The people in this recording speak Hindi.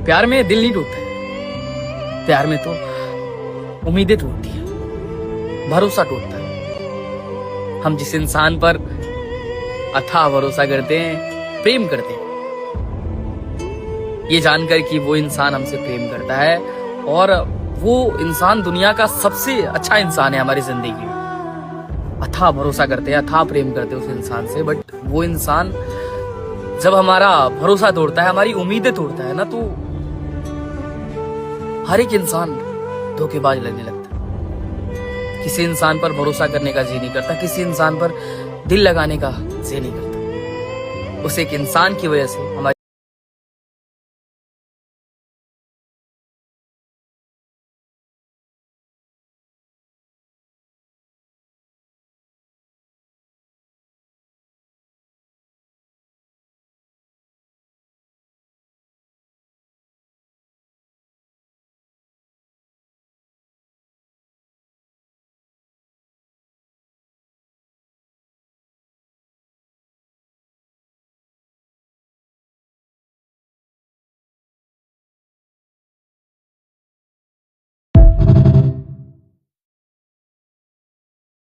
प्यार में दिल नहीं टूटता है, प्यार में तो उम्मीदें टूटती है, भरोसा टूटता है। हम जिस इंसान पर अथाह भरोसा करते हैं, प्रेम करते हैं, ये जानकर कि वो इंसान हमसे प्रेम करता है और वो इंसान दुनिया का सबसे अच्छा इंसान है हमारी जिंदगी में, अथाह भरोसा करते हैं, अथाह प्रेम करते हैं उस इंसान से। बट वो इंसान जब हमारा भरोसा तोड़ता है, हमारी उम्मीदें तोड़ता है ना, तो हर एक इंसान धोखेबाज लगने लगता है। किसी इंसान पर भरोसा करने का जी नहीं करता, किसी इंसान पर दिल लगाने का जी नहीं करता। उस एक इंसान की वजह से हमारी